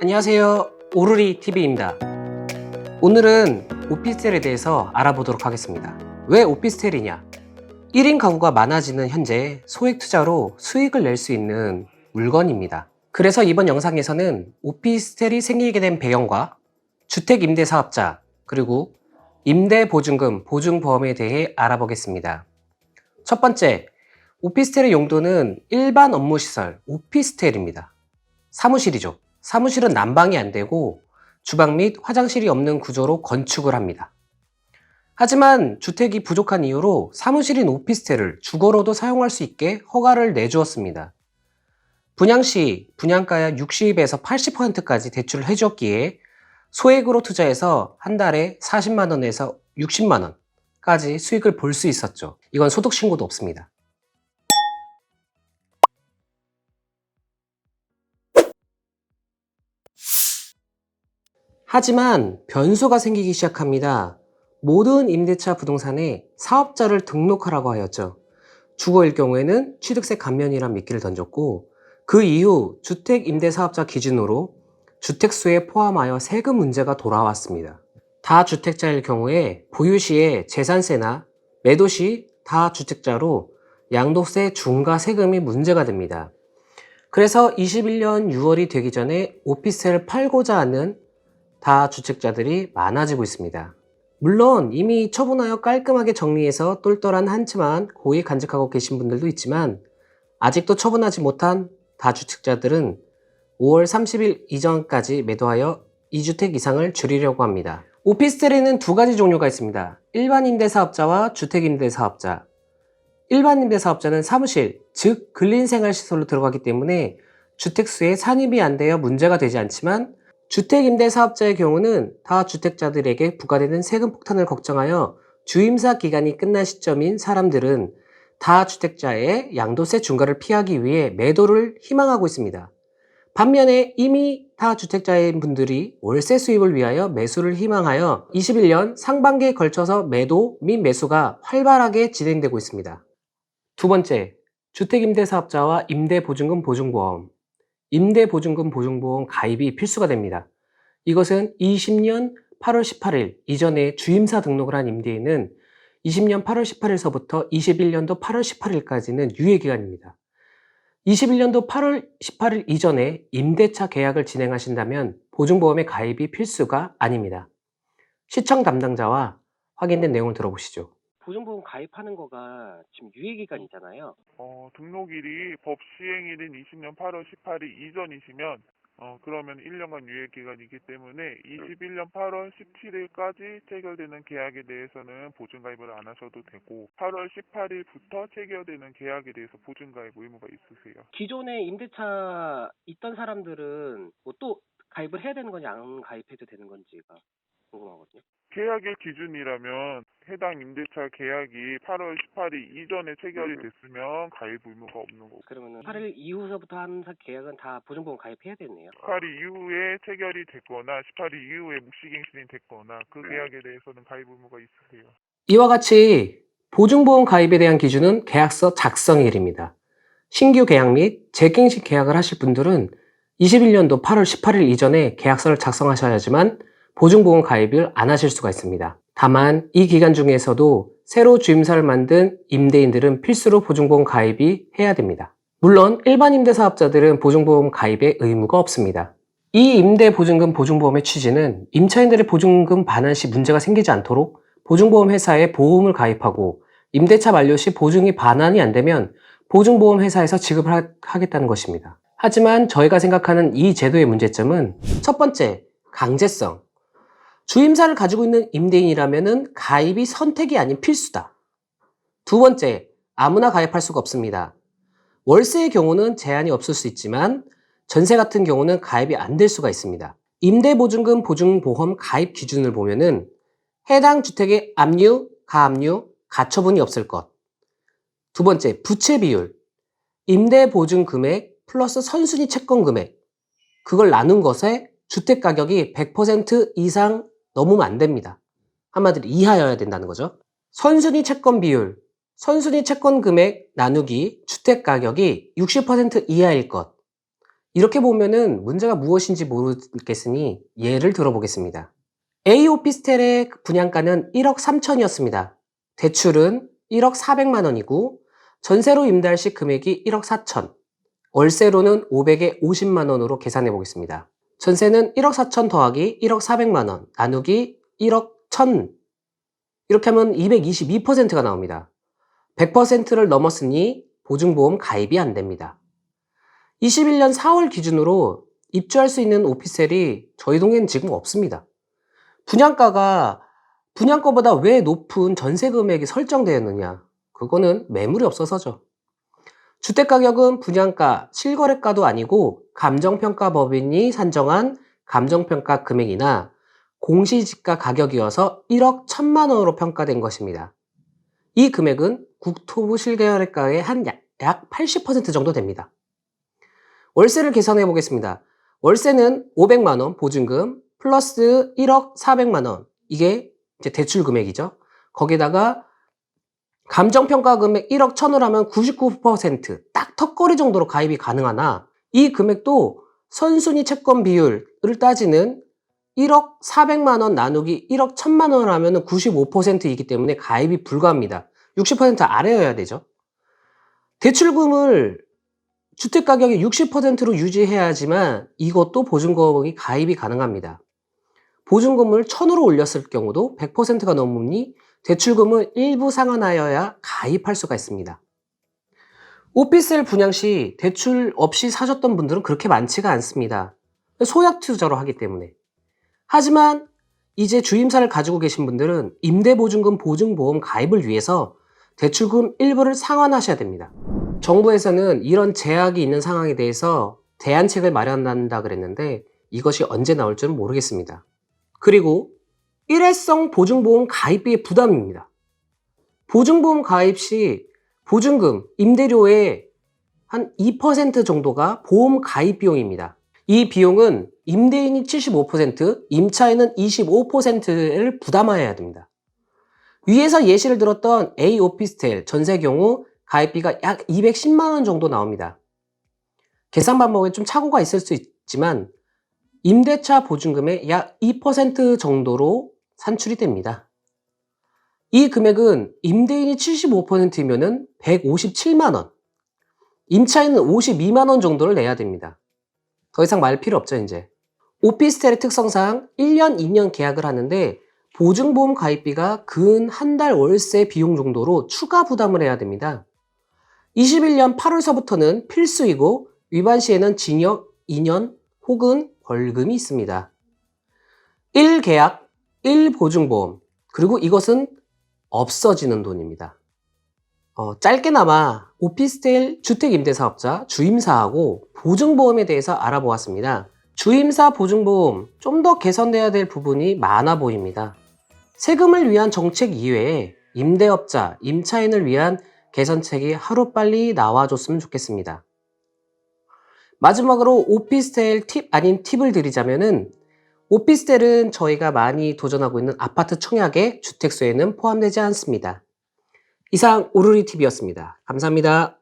안녕하세요. 오르리 TV입니다. 오늘은 오피스텔에 대해서 알아보도록 하겠습니다. 왜 오피스텔이냐? 1인 가구가 많아지는 현재 소액 투자로 수익을 낼 수 있는 물건입니다. 그래서 이번 영상에서는 오피스텔이 생기게 된 배경과 주택 임대 사업자 그리고 임대 보증금, 보증보험에 대해 알아보겠습니다. 첫 번째, 오피스텔의 용도는 일반 업무시설, 오피스텔입니다. 사무실이죠. 사무실은 난방이 안 되고 주방 및 화장실이 없는 구조로 건축을 합니다. 하지만 주택이 부족한 이유로 사무실인 오피스텔을 주거로도 사용할 수 있게 허가를 내주었습니다. 분양 시 분양가의 60에서 80%까지 대출을 해주었기에 소액으로 투자해서 한 달에 40만 원에서 60만 원까지 수익을 볼 수 있었죠. 이건 소득 신고도 없습니다. 하지만 변수가 생기기 시작합니다. 모든 임대차 부동산에 사업자를 등록하라고 하였죠. 주거일 경우에는 취득세 감면이란 미끼를 던졌고 그 이후 주택 임대 사업자 기준으로 주택수에 포함하여 세금 문제가 돌아왔습니다. 다주택자일 경우에 보유 시에 재산세나 매도 시 다주택자로 양도세 중과 세금이 문제가 됩니다. 그래서 21년 6월이 되기 전에 오피스텔을 팔고자 하는 다주택자들이 많아지고 있습니다. 물론 이미 처분하여 깔끔하게 정리해서 똘똘한 한 채만 고이 간직하고 계신 분들도 있지만 아직도 처분하지 못한 다주택자들은 5월 30일 이전까지 매도하여 2주택 이상을 줄이려고 합니다. 오피스텔에는 두 가지 종류가 있습니다. 일반 임대사업자와 주택 임대사업자. 일반 임대사업자는 사무실, 즉 근린생활시설로 들어가기 때문에 주택수에 산입이 안 되어 문제가 되지 않지만 주택임대사업자의 경우는 다주택자들에게 부과되는 세금 폭탄을 걱정하여 주임사 기간이 끝난 시점인 사람들은 다주택자의 양도세 중과를 피하기 위해 매도를 희망하고 있습니다. 반면에 이미 다주택자인 분들이 월세 수입을 위하여 매수를 희망하여 21년 상반기에 걸쳐서 매도 및 매수가 활발하게 진행되고 있습니다. 두 번째, 주택임대사업자와 임대보증금 보증보험. 임대보증금 보증보험 가입이 필수가 됩니다. 이것은 20년 8월 18일 이전에 주임사 등록을 한 임대인은 20년 8월 18일서부터 21년도 8월 18일까지는 유예기간입니다. 21년도 8월 18일 이전에 임대차 계약을 진행하신다면 보증보험의 가입이 필수가 아닙니다. 시청 담당자와 확인된 내용을 들어보시죠. 보증보험 가입하는 거가 지금 유예기간이잖아요. 등록일이 법 시행일인 20년 8월 18일 이전이시면 그러면 1년간 유예기간이기 때문에 21년 8월 17일까지 체결되는 계약에 대해서는 보증가입을 안 하셔도 되고 8월 18일부터 체결되는 계약에 대해서 보증가입 의무가 있으세요. 기존에 임대차 있던 사람들은 뭐 또 가입을 해야 되는 건지 안 가입해도 되는 건지가 궁금하거든요. 계약일 기준이라면 해당 임대차 계약이 8월 18일 이전에 체결이 됐으면 가입 의무가 없는 거고. 그러면 8일 이후서부터 하는 계약은 다 보증보험 가입해야 되네요. 18일 이후에 체결이 됐거나 18일 이후에 묵시갱신이 됐거나 그 계약에 대해서는 가입 의무가 있으세요. 이와 같이 보증보험 가입에 대한 기준은 계약서 작성일입니다. 신규 계약 및 재갱신 계약을 하실 분들은 21년도 8월 18일 이전에 계약서를 작성하셔야지만 보증보험 가입을 안 하실 수가 있습니다. 다만 이 기간 중에서도 새로 주임사를 만든 임대인들은 필수로 보증보험 가입이 해야 됩니다. 물론 일반 임대사업자들은 보증보험 가입에 의무가 없습니다. 이 임대보증금 보증보험의 취지는 임차인들의 보증금 반환 시 문제가 생기지 않도록 보증보험 회사에 보험을 가입하고 임대차 만료 시 보증이 반환이 안 되면 보증보험 회사에서 지급을 하겠다는 것입니다. 하지만 저희가 생각하는 이 제도의 문제점은 첫 번째, 강제성. 주임사를 가지고 있는 임대인이라면 가입이 선택이 아닌 필수다. 두 번째, 아무나 가입할 수가 없습니다. 월세의 경우는 제한이 없을 수 있지만 전세 같은 경우는 가입이 안 될 수가 있습니다. 임대보증금 보증보험 가입 기준을 보면은 해당 주택의 압류, 가압류, 가처분이 없을 것. 두 번째, 부채 비율. 임대보증 금액 플러스 선순위 채권 금액. 그걸 나눈 것에 주택 가격이 100% 이상 넘으면 안 됩니다. 한마디로 이하여야 된다는 거죠. 선순위 채권 비율. 선순위 채권 금액 나누기 주택 가격이 60% 이하일 것. 이렇게 보면은 문제가 무엇인지 모르겠으니 예를 들어보겠습니다. A 오피스텔의 분양가는 1억 3천이었습니다. 대출은 1억 4백만 원이고 전세로 임대할 시 금액이 1억 4천, 월세로는 500에 50만 원으로 계산해 보겠습니다. 전세는 1억 4천 더하기 1억 4백만 원 나누기 1억 1천, 이렇게 하면 222%가 나옵니다. 100%를 넘었으니 보증보험 가입이 안 됩니다. 21년 4월 기준으로 입주할 수 있는 오피스텔이 저희 동네는 지금 없습니다. 분양가보다 왜 높은 전세 금액이 설정되었느냐? 그거는 매물이 없어서죠. 주택가격은 분양가, 실거래가도 아니고 감정평가법인이 산정한 감정평가 금액이나 공시지가 가격이어서 1억 1천만 원으로 평가된 것입니다. 이 금액은 국토부 실거래가의 약 80% 정도 됩니다. 월세를 계산해 보겠습니다. 월세는 500만 원 보증금 플러스 1억 4백만 원. 이게 이제 대출 금액이죠. 거기다가 감정평가 금액 1억 1천을 하면 99%, 딱 턱걸이 정도로 가입이 가능하나 이 금액도 선순위 채권 비율을 따지는 1억 4백만 원 나누기 1억 1천만 원을 하면 95%이기 때문에 가입이 불가합니다. 60% 아래여야 되죠. 대출금을 주택가격의 60%로 유지해야지만 이것도 보증금이 가입이 가능합니다. 보증금을 1,000으로 올렸을 경우도 100%가 넘으니 대출금을 일부 상환하여야 가입할 수가 있습니다. 오피스텔 분양 시 대출 없이 사셨던 분들은 그렇게 많지가 않습니다. 소액 투자로 하기 때문에. 하지만 이제 주임사를 가지고 계신 분들은 임대보증금 보증보험 가입을 위해서 대출금 일부를 상환하셔야 됩니다. 정부에서는 이런 제약이 있는 상황에 대해서 대안책을 마련한다 그랬는데 이것이 언제 나올 줄은 모르겠습니다. 그리고 일회성 보증보험 가입비의 부담입니다. 보증보험 가입 시 보증금, 임대료의 한 2% 정도가 보험 가입 비용입니다. 이 비용은 임대인이 75%, 임차인은 25%를 부담해야 됩니다. 위에서 예시를 들었던 A 오피스텔 전세 경우 가입비가 약 210만 원 정도 나옵니다. 계산 방법에 좀 착오가 있을 수 있지만 임대차 보증금의 약 2% 정도로 산출이 됩니다. 이 금액은 임대인이 75%이면 157만 원, 임차인은 52만 원 정도를 내야 됩니다. 더 이상 말 필요 없죠, 이제. 오피스텔의 특성상 1년, 2년 계약을 하는데 보증보험 가입비가 근 한 달 월세 비용 정도로 추가 부담을 해야 됩니다. 21년 8월서부터는 필수이고 위반 시에는 징역 2년 혹은 벌금이 있습니다. 1계약, 1보증보험, 그리고 이것은 없어지는 돈입니다. 짧게나마 오피스텔 주택임대사업자, 주임사하고 보증보험에 대해서 알아보았습니다. 주임사 보증보험 좀 더 개선돼야 될 부분이 많아 보입니다. 세금을 위한 정책 이외에 임대업자, 임차인을 위한 개선책이 하루빨리 나와줬으면 좋겠습니다. 마지막으로 오피스텔 팁 아닌 팁을 드리자면은 오피스텔은 저희가 많이 도전하고 있는 아파트 청약의 주택수에는 포함되지 않습니다. 이상 오르리 TV였습니다. 감사합니다.